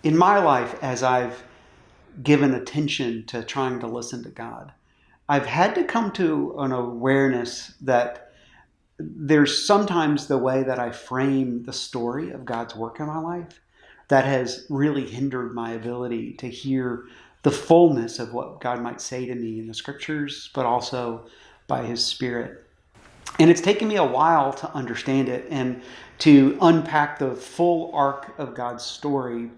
In my life, as I've given attention to trying to listen to God, I've had to come to an awareness that there's sometimes the way that I frame the story of God's work in my life that has really hindered my ability to hear the fullness of what God might say to me in the scriptures, but also by his Spirit. And it's taken me a while to understand it and to unpack the full arc of God's story.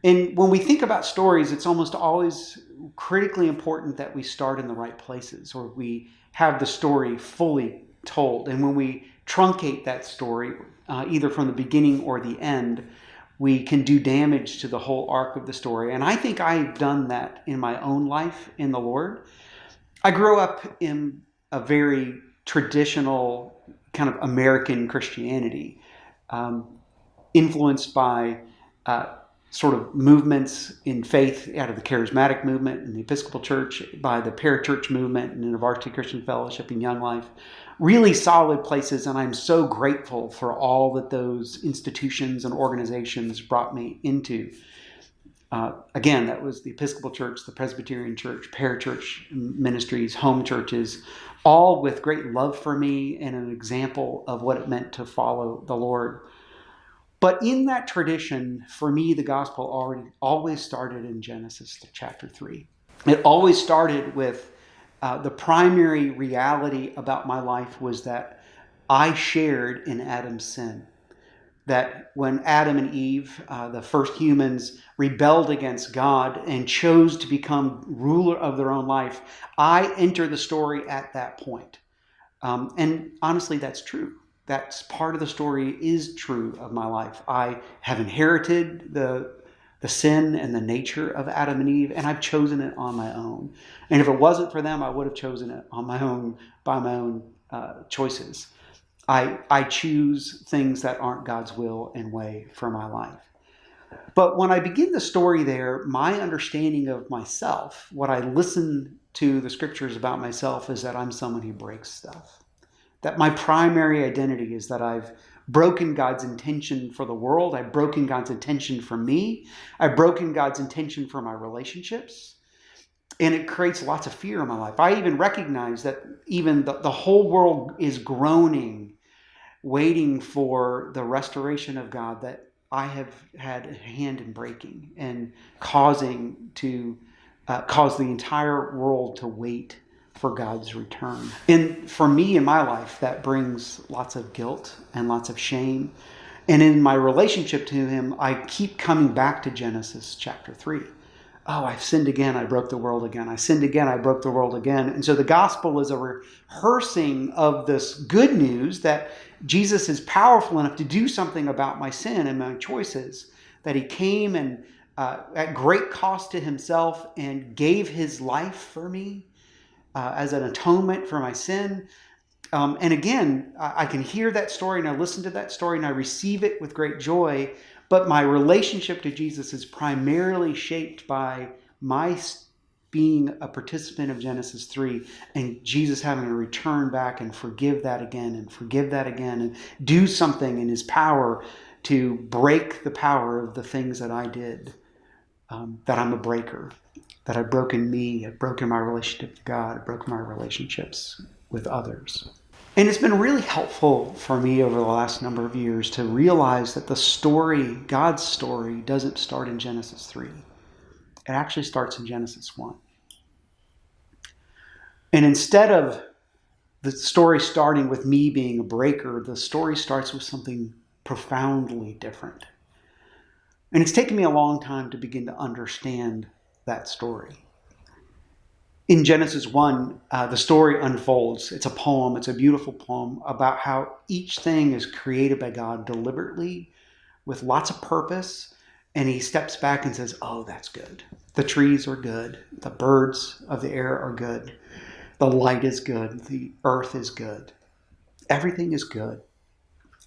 And when we think about stories, it's almost always critically important that we start in the right places, or we have the story fully told. And when we truncate that story, either from the beginning or the end, we can do damage to the whole arc of the story. And I think I've done that in my own life in the Lord. I grew up in a very traditional kind of American Christianity, influenced by sort of movements in faith out of the charismatic movement and the Episcopal Church, by the parachurch movement and the Varsity Christian Fellowship and Young Life. Really solid places, and I'm so grateful for all that those institutions and organizations brought me into. Again, that was the Episcopal Church, the Presbyterian Church, parachurch ministries, home churches, all with great love for me and an example of what it meant to follow the Lord. But in that tradition, for me, the gospel always started in Genesis chapter 3. It always started with the primary reality about my life was that I shared in Adam's sin. That when Adam and Eve, the first humans, rebelled against God and chose to become ruler of their own life, I enter the story at that point. And honestly, that's true. That's part of the story is true of my life. I have inherited the sin and the nature of Adam and Eve, and I've chosen it on my own. And if it wasn't for them, I would have chosen it on my own, by my own choices. I choose things that aren't God's will and way for my life. But when I begin the story there, my understanding of myself, what I listen to the scriptures about myself, is that I'm someone who breaks stuff. That my primary identity is that I've broken God's intention for the world. I've broken God's intention for me. I've broken God's intention for my relationships. And it creates lots of fear in my life. I even recognize that even the whole world is groaning, waiting for the restoration of God that I have had a hand in breaking and causing to cause the entire world to wait for God's return. And for me in my life, that brings lots of guilt and lots of shame. And in my relationship to him, I keep coming back to Genesis chapter 3. Oh, I've sinned again. I broke the world again. I sinned again. I broke the world again. And so the gospel is a rehearsing of this good news that Jesus is powerful enough to do something about my sin and my choices, that he came and at great cost to himself and gave his life for me as an atonement for my sin. And again, I can hear that story and I listen to that story and I receive it with great joy. But my relationship to Jesus is primarily shaped by my being a participant of Genesis 3 and Jesus having to return back and forgive that again and do something in his power to break the power of the things that I did, that I'm a breaker, that I've broken me, I've broken my relationship to God, I've broken my relationships with others. And it's been really helpful for me over the last number of years to realize that the story, God's story, doesn't start in Genesis 3. It actually starts in Genesis 1. And instead of the story starting with me being a breaker, the story starts with something profoundly different. And it's taken me a long time to begin to understand that story. In Genesis 1, the story unfolds. It's a poem. It's a beautiful poem about how each thing is created by God deliberately with lots of purpose. And he steps back and says, oh, that's good. The trees are good. The birds of the air are good. The light is good. The earth is good. Everything is good.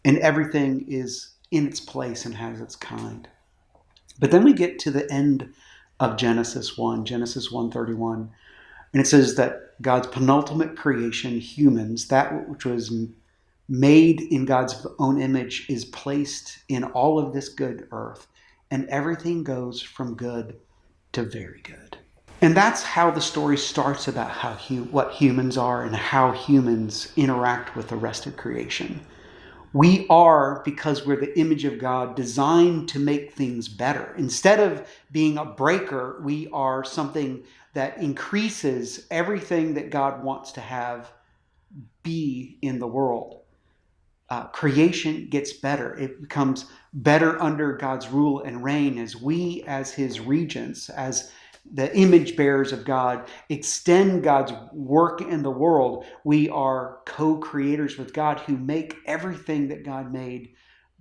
And everything is in its place and has its kind. But then we get to the end of Genesis 1, Genesis 1:31. And it says that God's penultimate creation, humans, that which was made in God's own image, is placed in all of this good earth. and everything goes from good to very good. And that's how the story starts about what humans are and how humans interact with the rest of creation. We are, because we're the image of God, designed to make things better. Instead of being a breaker, we are something that increases everything that God wants to have be in the world. Creation gets better. It becomes better under God's rule and reign as we, as his regents, as the image bearers of God, extend God's work in the world. We are co-creators with God who make everything that God made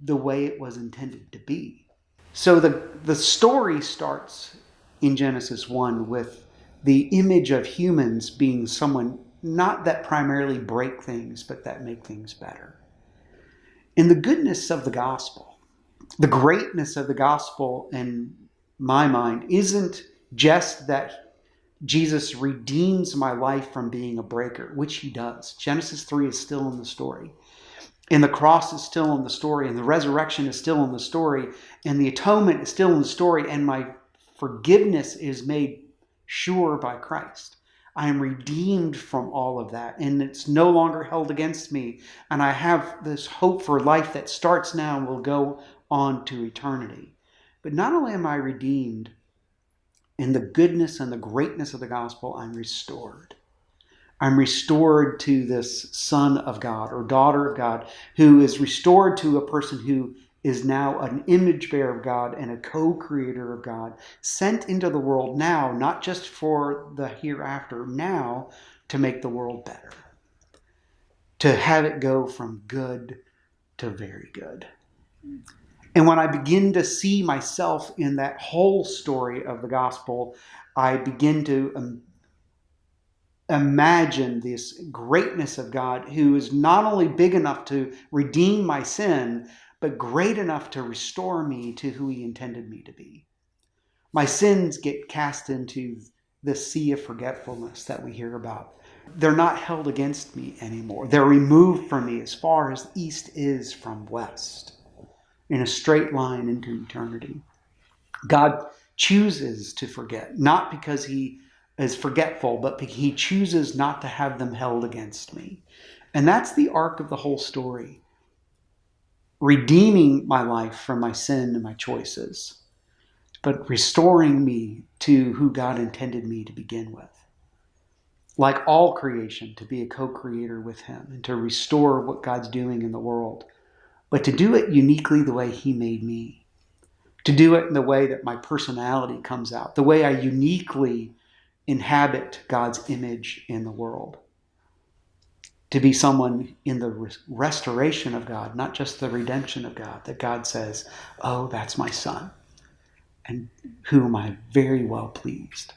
the way it was intended to be. So the story starts in Genesis 1 with the image of humans being someone not that primarily break things, but that make things better. In the goodness of the gospel, the greatness of the gospel, in my mind, isn't just that Jesus redeems my life from being a breaker, which he does. Genesis 3 is still in the story. And the cross is still in the story. And the resurrection is still in the story. And the atonement is still in the story. And my forgiveness is made sure by Christ. I am redeemed from all of that. And it's no longer held against me. And I have this hope for life that starts now and will go on to eternity. But not only am I redeemed, in the goodness and the greatness of the gospel, I'm restored. I'm restored to this son of God or daughter of God, who is restored to a person who is now an image bearer of God and a co-creator of God, sent into the world now, not just for the hereafter, now to make the world better, to have it go from good to very good. And when I begin to see myself in that whole story of the gospel, I begin to imagine this greatness of God, who is not only big enough to redeem my sin, but great enough to restore me to who he intended me to be. My sins get cast into the sea of forgetfulness that we hear about. They're not held against me anymore. They're removed from me as far as east is from west, in a straight line into eternity. God chooses to forget, not because he is forgetful, but because he chooses not to have them held against me. And that's the arc of the whole story. Redeeming my life from my sin and my choices, but restoring me to who God intended me to begin with. Like all creation, to be a co-creator with him and to restore what God's doing in the world, but to do it uniquely the way he made me. To do it in the way that my personality comes out, the way I uniquely inhabit God's image in the world. To be someone in the restoration of God, not just the redemption of God, that God says, oh, that's my son, and whom I'm very well pleased.